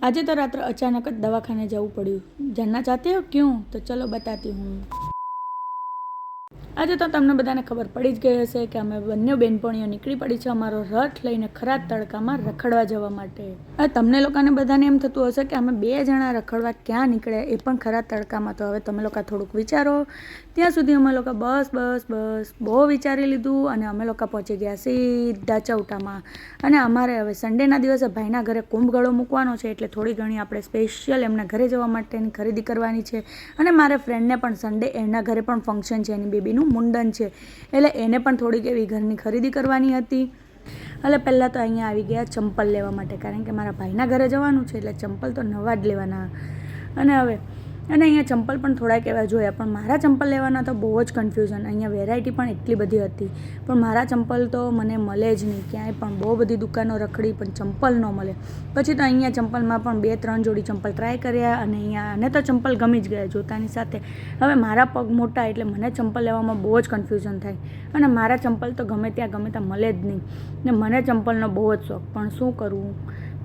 आज तो रात्र अचानक ज दवाखाने जવું પડ્યું। जानना चाहते हो क्यों? तो चलो बताती हूँ। आज तो तमने बधाने खबर पड़ी ज गई हशे कि अमे बंने बेनपणीओ निकળી पड़ी छे अमारो रथ लईने खरा तड़कामां रखड़वा जवा माटे। आ तमने लोकाने बधाने एम थतुं हशे कि अमे बे जणा रखड़वा क्यां निकळ्या ए पण खरा तड़कामां। तो हवे तमे लोका थोडुंक विचारो। त्यां सुधी अमे लोका बस बस बस बहु विचारी लीधुं अने अमे लोका पहोंची गया सीधा चौटामां। अने अमारे हवे संडेना दिवसे भाईना घरे कुंभगळो मूकवानो छे એટલે થોડી ઘણી આપણે સ્પેશિયલ એમના ઘરે જવા માટેની ખરીદી કરવાની છે। અને મારે ફ્રેન્ડને પણ સન્ડે એના ઘરે પણ ફંક્શન છે, એની બેબીનું मुंडन है એટલે એને પણ થોડીક એવી ઘરની ખરીદી કરવાની હતી। એટલે પહેલાં તો અહીંયા આવી ગયા ચંપલ લેવા માટે, કારણ કે મારા ભાઈના ઘરે જવાનું છે એટલે ચંપલ તો નવા જ લેવાના। અને હવે અહીંયા ચંપલ પણ થોડાક એવા જોયા, પણ મારા ચંપલ લેવાના તો બહુ જ કન્ફ્યુઝન। અહીંયા વેરાયટી પણ એટલી બધી હતી, પણ મારા ચંપલ તો મને મળે જ નહીં ક્યાંય પણ। બહુ બધી દુકાનો રખડી પણ ચંપલ ન મળે। પછી તો અહીંયા ચંપલમાં પણ 2-3 જોડી ચંપલ ટ્રાય કર્યા અને અહીંયા આને તો ચંપલ ગમી જ ગયા જોતાની સાથે। હવે મારા પગ મોટા એટલે મને ચંપલ લેવામાં બહુ જ કન્ફ્યુઝન થાય અને મારા ચંપલ તો ગમે ત્યાં મળે જ નહીં ને મને ચંપલનો બહુ જ શોખ, પણ શું કરવું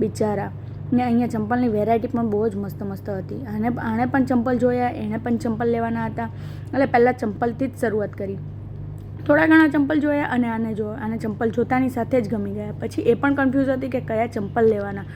બિચારા। ને અહીંયા ચંપલની વેરાયટી પણ બહુ જ મસ્ત મસ્ત હતી। આણે પણ ચંપલ જોયા, એણે પણ ચંપલ લેવાના હતા એટલે પહેલાં ચંપલથી જ શરૂઆત કરી। થોડા ઘણા ચંપલ જોયા અને આને ચંપલ જોતાની સાથે જ ગમી ગયા। પછી એ પણ કન્ફ્યુઝ હતી કે કયા ચંપલ લેવાના।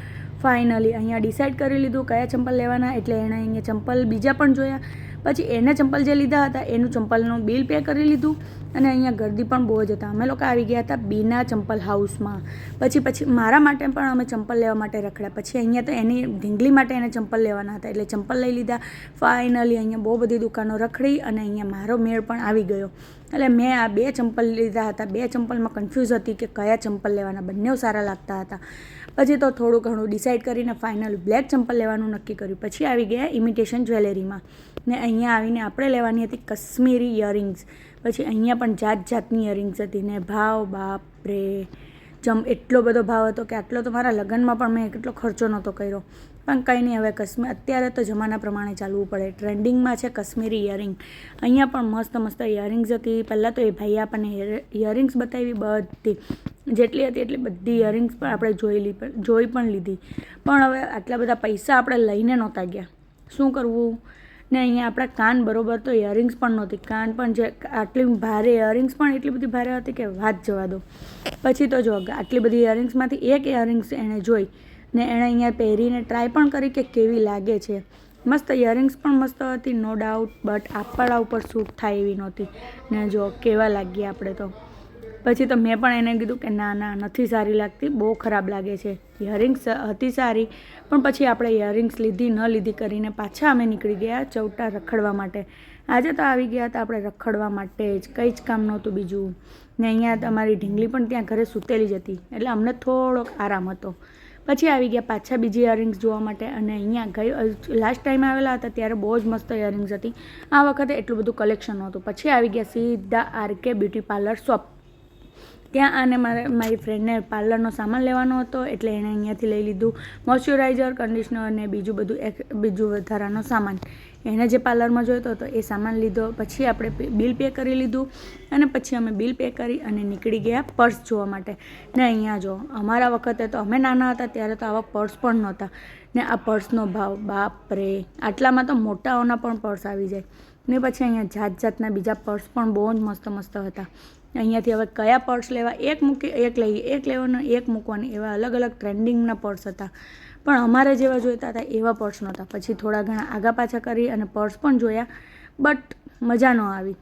ફાઇનલી અહીંયા ડિસાઇડ કરી લીધું કયા ચંપલ લેવાના, એટલે એણે અહીંયા ચંપલ બીજા પણ જોયા। પછી એને ચંપલ જે લીધા હતા એનું ચંપલનું બિલ પે કરી લીધું અને અહીંયા ગર્દી પણ બહુ જ હતા। અમે લોકો આવી ગયા હતા બીના ચંપલ હાઉસમાં। પછી મારા માટે પણ અમે ચંપલ લેવા માટે રખડ્યા। પછી અહીંયા તો એની ઢીંગલી માટે એને ચંપલ લેવાના હતા એટલે ચંપલ લઈ લીધા। ફાઇનલી અહીંયા બહુ બધી દુકાનો રખડી અને અહીંયા મારો મેળ પણ આવી ગયો। એટલે મેં આ 2 ચંપલ લીધા હતા। 2 ચંપલમાં કન્ફ્યુઝ હતી કે કયા ચંપલ લેવાના, બંને સારા લાગતા હતા। પછી તો થોડું ઘણું ડિસાઇડ કરીને ફાઇનલ બ્લેક ચંપલ લેવાનું નક્કી કર્યું। પછી આવી ગયા ઇમિટેશન જ્વેલરીમાં ને અહીંયા આવીને આપણે લેવાની હતી કાશ્મીરી ઇયરિંગ્સ। પછી અહીંયા પણ જાતની ઇયરિંગ્સ હતી ને ભાવ બાપ રે એટલો બધો ભાવ હતો કે આટલો તો મારા લગ્નમાં પણ મેં કેટલો ખર્ચો નહોતો કર્યો। પણ કંઈ નહીં, હવે અત્યારે તો જમાના પ્રમાણે ચાલવું પડે। ટ્રેન્ડિંગમાં છે કાશ્મીરી ઇયરિંગ। અહીંયા પણ મસ્ત મસ્ત ઇયરિંગ્સ હતી। પહેલાં તો એ ભાઈએ આપણને ઇયરિંગ્સ બતાવી બધી, જેટલી હતી એટલી બધી ઇયરિંગ્સ પણ આપણે જોઈ પણ લીધી। પણ હવે આટલા બધા પૈસા આપણે લઈને નહોતા ગયા, શું કરવું। ને અહીંયા આપણા કાન બરોબર તો ઇયરિંગ્સ પણ નહોતી, કાન પણ જે આટલી ભારે ઇયરિંગ્સ પણ એટલી બધી ભારે હતી કે વાત જવા દો। પછી તો જો આટલી બધી ઇયરિંગ્સમાંથી એક ઇયરિંગ્સ એણે જોઈ ને એણે અહીંયા પહેરીને ટ્રાય પણ કરી કે કેવી લાગે છે। મસ્ત ઇયરિંગ્સ પણ મસ્ત હતી નો ડાઉટ, બટ આપણા ઉપર સૂટ થાય એવી નહોતી ને જો કેવા લાગીએ આપણે તો। પછી તો મેં પણ એને કીધું કે ના નથી સારી લાગતી, બહુ ખરાબ લાગે છે। ઇયરિંગ્સ હતી સારી પણ પછી આપણે ઇયરિંગ્સ લીધી ન લીધી કરીને પાછા અમે નીકળી ગયા ચૌટા રખડવા માટે। આજે તો આવી ગયા હતા આપણે રખડવા માટે જ, કંઈ જ કામ નહોતું બીજું। ને અહીંયા તમારી ઢીંગલી પણ ત્યાં ઘરે સૂતેલી જ હતી એટલે અમને થોડોક આરામ હતો। પછી આવી ગયા પાછા બીજી ઇયરિંગ્સ જોવા માટે અને અહીંયા લાસ્ટ ટાઈમ આવેલા હતા ત્યારે બહુ જ મસ્ત ઇયરિંગ્સ હતી। આ વખતે એટલું બધું કલેક્શન નહોતું। પછી આવી ગયા સીધા આરકે બ્યુટી પાર્લર શોપ। ત્યાં આને મારી ફ્રેન્ડને પાર્લરનો સામાન લેવાનો હતો એટલે એણે અહીંયાથી લઈ લીધું મોઇશ્ચરાઇઝર, કન્ડિશનર ને બીજું વધારાનો સામાન। એને જે પાર્લરમાં જોઈતો હતો એ સામાન લીધો। પછી આપણે બિલ પે કરી લીધું અને પછી અમે બિલ પે કરી અને નીકળી ગયા પર્સ જોવા માટે। ને અહીંયા જો અમારા વખતે તો અમે નાના હતા ત્યારે તો આવા પર્સ પણ નહોતા ને આ પર્સનો ભાવ બાપ રે, આટલામાં તો મોટાઓના પણ પર્સ આવી જાય। ને પછી અહીંયા જાતના બીજા પર્સ પણ બહુ જ મસ્ત મસ્ત હતા। અહીંયાથી હવે કયા પર્સ લેવા, એક લઈએ, એક લેવાનો, એક મૂકવાની, એવા અલગ અલગ ટ્રેન્ડિંગના પર્સ હતા। પણ અમારે જેવા જોઈતા હતા એવા પર્સ નહોતા। પછી થોડા ઘણા આગા પાછા કરી અને પર્સ પણ જોયા બટ મજા ન આવી।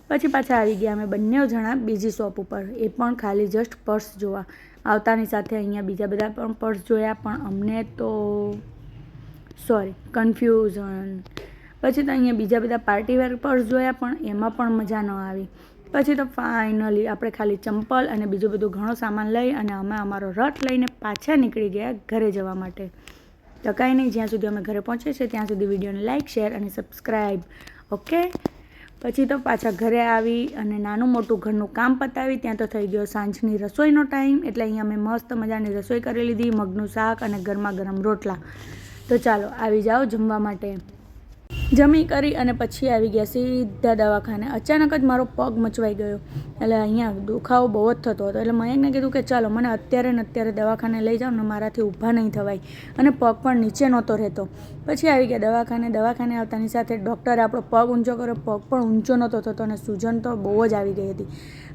પછી પાછા આવી ગયા અમે બંને જણા બીજી શોપ ઉપર, એ પણ ખાલી જસ્ટ પર્સ જોવા। આવતાની સાથે અહીંયા બીજા બધા પણ પર્સ જોયા પણ અમને તો કન્ફ્યુઝન। પછી તો અહીંયા બીજા બધા પાર્ટીવેર પર્સ જોયા પણ એમાં પણ મજા ન આવી। પછી તો ફાઇનલી આપણે ખાલી ચંપલ અને બીજું બધું ઘણો સામાન લઈ અને અમે અમારો રથ લઈને પાછા નીકળી ગયા ઘરે જવા માટે। તો કાંઈ નહીં, જ્યાં સુધી અમે ઘરે પહોંચીએ છીએ ત્યાં સુધી વિડીયોને લાઇક, શેર અને સબસ્ક્રાઈબ, ઓકે। પછી તો પાછા ઘરે આવી અને નાનું મોટું ઘરનું કામ પતાવી ત્યાં તો થઈ ગયો સાંજની રસોઈનો ટાઈમ। એટલે અહીંયા અમે મસ્ત મજાની રસોઈ કરી લીધી, મગનું શાક અને ગરમા ગરમ રોટલા। તો ચાલો આવી જાઓ જમવા માટે। જમી કરી અને પછી આવી ગયા સીધા દવાખાને। અચાનક જ મારો પગ મચવાઈ ગયો એટલે અહીંયા દુખાવો બહુ જ થતો હતો. એટલે મયંકને કીધું કે ચાલો મને અત્યારે ને અત્યારે દવાખાને લઈ જાઓ ને, મારાથી ઊભા નહીં થવાય, અને પગ પણ નીચે નહોતો રહેતો. પછી આવી ગયા દવાખાને આવતાની સાથે ડૉક્ટરે આપણો પગ ઊંચો કર્યો, પગ પણ ઊંચો નહોતો થતો અને સૂજન તો બહુ જ આવી ગઈ હતી.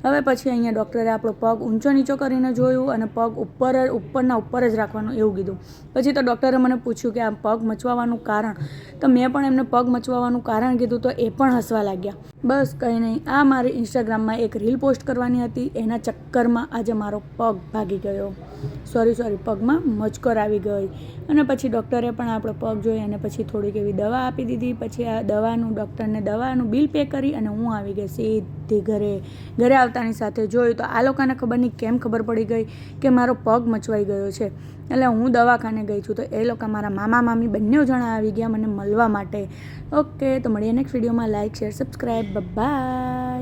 હવે પછી અહીંયા ડૉક્ટરે આપણો પગ ઊંચો નીચો કરીને જોયું અને પગ ઉપરના ઉપર જ રાખવાનું એવું કીધું. પછી તો ડૉક્ટરે મને પૂછ્યું કે આ પગ મચવાવાનું કારણ, તો મેં પણ એમને પગ મચવાવાનું કારણ કીધું તો એ પણ હસવા લાગ્યા. બસ કંઈ નહીં, આ મારી ઇન્સ્ટાગ્રામમાં એક રીલ પોસ્ટ કરવાની હતી, એના ચક્કરમાં આજે મારો પગ ભાગી ગયો. સોરી પગમાં મચકોર આવી ગઈ. અને પછી ડૉક્ટરે પણ આપણો પગ જોઈ અને પછી થોડીક એવી દવા આપી દીધી. પછી આ ડૉક્ટરને દવાનું બિલ પે કરી અને હું આવી ગઈ સીધી ઘરે આવતાની સાથે જોયું તો આ લોકોને ખબર નહીં કેમ ખબર પડી ગઈ કે મારો પગ મચવાઈ ગયો છે. એટલે હું દવાખાને ગઈ છું તો એ લોકો મારા મામા મામી બંને જણા આવી ગયા મને મળવા માટે. ઓકે, તો મળીએ નેક્સ્ટ વિડીયોમાં. Like, share, subscribe. બાય.